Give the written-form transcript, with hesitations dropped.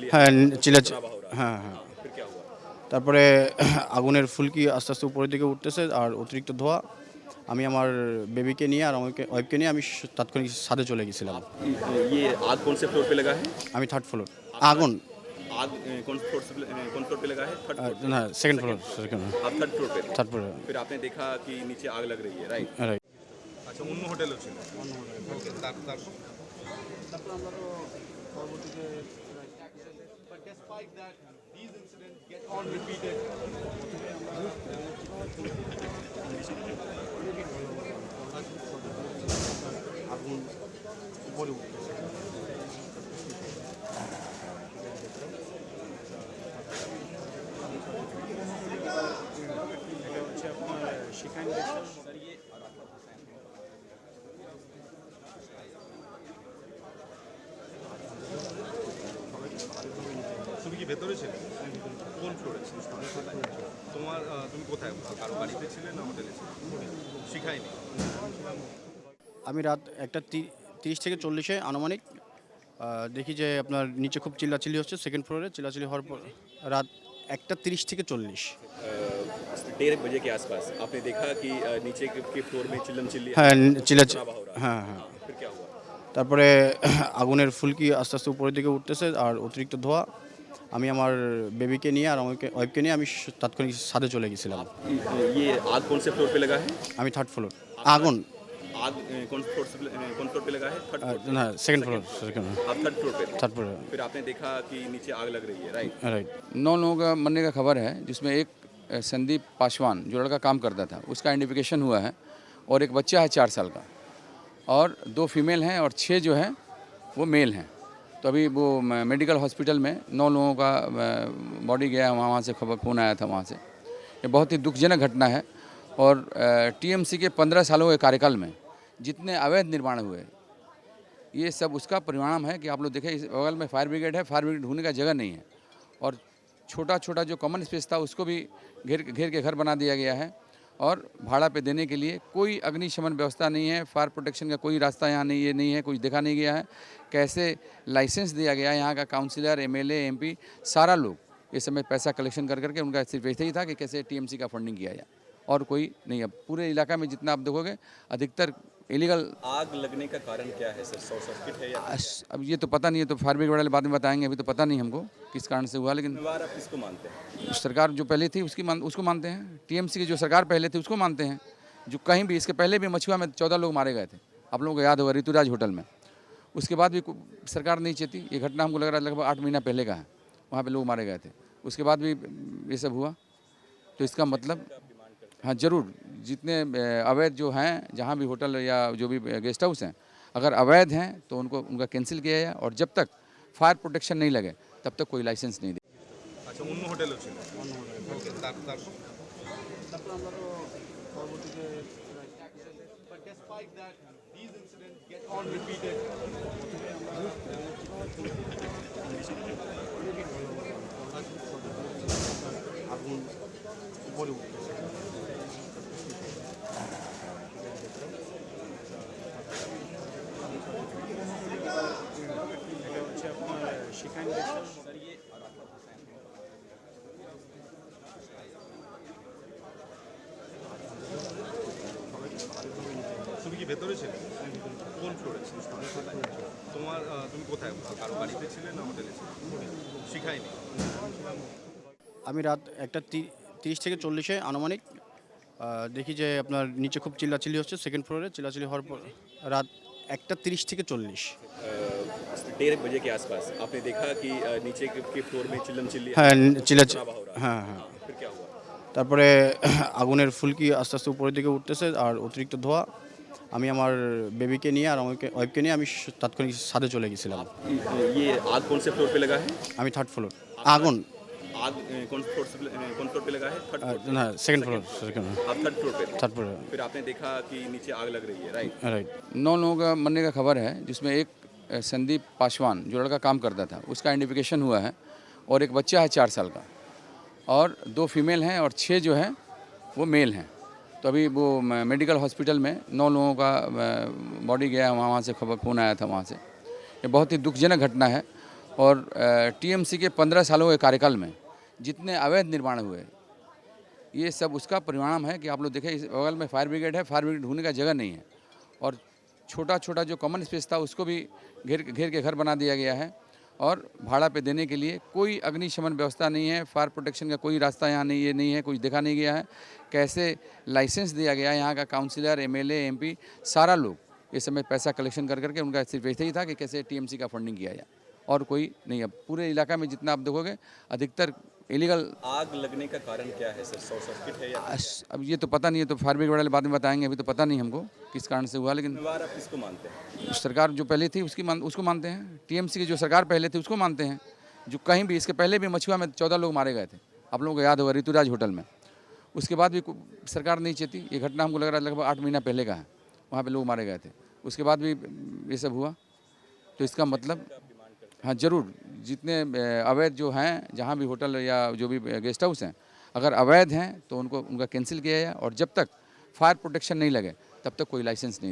চিল্লি হ্যাঁ চিল্লা तनावा हो रहा है। হ্যাঁ হ্যাঁ फिर क्या हुआ? তারপরে আগুনের ফুলকি আস্তে আস্তে উপরের দিকে উঠতেছে আর অতিরিক্ত ধোঁয়া। আমি আমার বেবিকে নিয়ে আর আমাকে ওয়াইফকে নিয়ে আমি তাৎক্ষণিক ছাদে চলে গেছিলাম। ये आग कौन से फ्लोर पे लगा है? আমি থার্ড ফ্লোর। आप আগুন आग कौन फ्लोर पे लगा है? थर्ड फ्लोर पे। না সেকেন্ড ফ্লোর। সেকেন্ড आप थर्ड फ्लोर पे थे। থার্ড ফ্লোর फिर आपने देखा कि नीचे आग लग रही है, राइट? রাইট। আচ্ছা, অন্য হোটেলও ছিল। ওকে, তারপর তারপর আমরা পরবর্তীতে আগুন উপরে উঠতেছে। এটা হচ্ছে আপনার শিখাইন তুমি কি ভেতরে ছিলে? কোন ফ্লোরে ছিল? তোমার তুমি কোথায়, কারো বাড়িতে ছিলে না হোটেলে ছিলে? শিখাইনি। আমি রাত 1:30 থেকে 40 আনুমানিক দেখি যে আপনার নিচে খুব চিল্লাচিল্লি হচ্ছে সেকেন্ড ফ্লোরে। চিল্লাচিল্লি হওয়ার পর রাত 1:30 থেকে 40। 1:30 बजे के आसपास आपने देखा कि नीचे के फ्लोर में चिल्लम चिल्ली হ্যাঁ तनावा हो रहा है। হ্যাঁ হ্যাঁ फिर क्या हुआ? তারপরে আগুনের ফুলকি আস্তে আস্তে উপরের দিকে উঠতেছে আর অতিরিক্ত ধোঁয়া। আমি আমার বেবিকে নিয়ে আর আমাকে ওয়াইফকে নিয়ে আমি তাৎক্ষণিক ছাদে চলে গেছিলাম। ये आग कौन से फ्लोर पे लगा है? আমি থার্ড ফ্লোর। আগুন आग कौन फ्लोर पे लगा है? थर्ड फ्लोर पे। না সেকেন্ড ফ্লোর। সেকেন্ড आप थर्ड फ्लोर पे थे। থার্ড ফ্লোর फिर आपने देखा कि नीचे आग लग रही है, राइट? রাইট। 9 लोगों का मरने का खबर है, जिसमें एक संदीप पासवान जो लड़का काम करता था उसका आइडेंटिफिकेशन हुआ है, और एक बच्चा है 4 साल का, और 2 फीमेल हैं और 6 जो हैं वो मेल हैं। तो अभी वो मेडिकल हॉस्पिटल में 9 लोगों का बॉडी गया, वहाँ से खबर फ़ोन आया था वहाँ से। ये बहुत ही दुखजनक घटना है, और टीएमसी के 15 सालों के कार्यकाल में जितने अवैध निर्माण हुए, ये सब उसका परिणाम है कि आप लोग देखें, इस बगल में फायर ब्रिगेड है, फायर ब्रिगेड ढूंढने का जगह नहीं है, और छोटा छोटा जो कॉमन स्पेस था उसको भी घेर के घर बना दिया गया है, और भाड़ा पे देने के लिए कोई अग्निशमन व्यवस्था नहीं है, फायर प्रोटेक्शन का कोई रास्ता यहाँ नहीं, ये नहीं है, कुछ देखा नहीं गया है। कैसे लाइसेंस दिया गया है, यहाँ का काउंसिलर, एमएलए, एमपी सारा लोग इस समय पैसा कलेक्शन कर करके, उनका सिर्फ ऐसे ही था कि कैसे टीएमसी का फंडिंग किया जाए, और कोई नहीं। अब पूरे इलाका में जितना आप देखोगे अधिकतर इलीगल। आग लगने का कारण क्या है सर? शॉर्ट सर्किट है या अब ये तो पता नहीं है, तो फायर ब्रिगेड वाले बाद में बताएंगे, अभी तो पता नहीं हमको किस कारण से हुआ, लेकिन जिम्मेवार आप किसको मानते हैं? सरकार जो पहले थी उसको मानते हैं। टीएमसी की जो सरकार पहले थी उसको मानते हैं। जो कहीं भी इसके पहले भी मछुआ में 14 लोग मारे गए थे, आप लोगों को याद होगा, ऋतुराज होटल में। उसके बाद भी सरकार नहीं चेती। ये घटना हमको लग रहा है लगभग 8 महीना पहले का है, वहाँ पे लोग मारे गए थे। उसके बाद भी ये सब हुआ, तो इसका मतलब हाँ ज़रूर, जितने अवैध जो हैं, जहाँ भी होटल या जो भी गेस्ट हाउस हैं, अगर अवैध हैं तो उनका कैंसिल किया जाए, और जब तक फायर प्रोटेक्शन नहीं लगे तब तक कोई लाइसेंस नहीं दे। আচ্ছা, অন্য হোটেলও ছিল। ওকে, তারপর তারপর আমরা পরবর্তীতে আগুন উপরে উঠতেছে। এটা হচ্ছে আপনার শিখাইন তুমি কি ভেতরে ছিলে? কোন ফ্লোরে ছিল? তোমার তুমি কোথায়, কারো বাড়িতে ছিলে না হোটেলে ছিলে? শিখাইনি। আমি রাত 1:30 থেকে 40 আনুমানিক দেখি যে আপনার নিচে খুব চিল্লাচিল্লি হচ্ছে সেকেন্ড ফ্লোরে। চিল্লাচিল্লি হওয়ার পর রাত 1:30 থেকে 40। 1:30 बजे के आसपास आपने देखा कि नीचे के फ्लोर में चिल्लम चिल्ली হ্যাঁ तनावा हो रहा है। হ্যাঁ হ্যাঁ फिर क्या हुआ? তারপরে আগুনের ফুলকি আস্তে আস্তে উপরের দিকে উঠতেছে আর অতিরিক্ত ধোঁয়া। আমি আমার বেবিকে নিয়ে আর আমাকে ওয়াইফকে নিয়ে আমি তাৎক্ষণিক ছাদে চলে গেছিলাম। ये आग कौन से फ्लोर पे लगा है? আমি থার্ড ফ্লোর। আগুন आग कौन फ्लोर पे लगा है? थर्ड फ्लोर पे। না सेकेंड फ्लोर। सेकेंड आप थर्ड फ्लोर पे थे। থার্ড ফ্লোর फिर आपने देखा कि नीचे आग लग रही है, राइट? রাইট। 9 लोगों का मरने का खबर है, जिसमें एक संदीप पासवान जो लड़का काम करता था उसका आइडेंटिफिकेशन हुआ है, और एक बच्चा है 4 साल का, और 2 फीमेल हैं और 6 जो हैं वो मेल हैं। तो अभी वो मेडिकल हॉस्पिटल में 9 लोगों का बॉडी गया, वहाँ से खबर फ़ोन आया था वहाँ से। ये बहुत ही दुखजनक घटना है, और टीएमसी के 15 सालों के कार्यकाल में जितने अवैध निर्माण हुए, ये सब उसका परिणाम है कि आप लोग देखें, इस बगल में फायर ब्रिगेड है, फायर ब्रिगेड ढूंढने का जगह नहीं है, और छोटा छोटा जो कॉमन स्पेस था उसको भी घेर के घर बना दिया गया है, और भाड़ा पे देने के लिए कोई अग्निशमन व्यवस्था नहीं है, फायर प्रोटेक्शन का कोई रास्ता यहाँ नहीं, ये नहीं है, कुछ देखा नहीं गया है। कैसे लाइसेंस दिया गया है, यहाँ का काउंसिलर, एमएलए, एमपी सारा लोग इस समय पैसा कलेक्शन कर करके, उनका सिर्फ ऐसे ही था कि कैसे टीएमसी का फंडिंग किया जाए, और कोई नहीं। अब पूरे इलाका में जितना आप देखोगे अधिकतर इलीगल। आग लगने का कारण क्या है सर? शॉर्ट सर्किट है या अब ये तो पता नहीं है, तो फायर ब्रिगेड वाले बाद में बताएंगे, अभी तो पता नहीं हमको किस कारण से हुआ। लेकिन जिम्मेवार आप किसको मानते हैं? सरकार जो पहले थी उसको मानते हैं, टीएमसी की जो सरकार पहले थी उसको मानते हैं। जो कहीं भी इसके पहले भी मछुआ में 14 लोग मारे गए थे, आप लोगों को याद होगा, ऋतुराज होटल में। उसके बाद भी सरकार नहीं चेती। ये घटना हमको लग रहा है लगभग 8 महीना पहले का है, वहाँ पे लोग मारे गए थे। उसके बाद भी ये सब हुआ, तो इसका मतलब हाँ ज़रूर, जितने अवैध जो हैं, जहाँ भी होटल या जो भी गेस्ट हाउस हैं, अगर अवैध हैं तो उनका कैंसिल किया जाए, और जब तक फायर प्रोटेक्शन नहीं लगे तब तक कोई लाइसेंस नहीं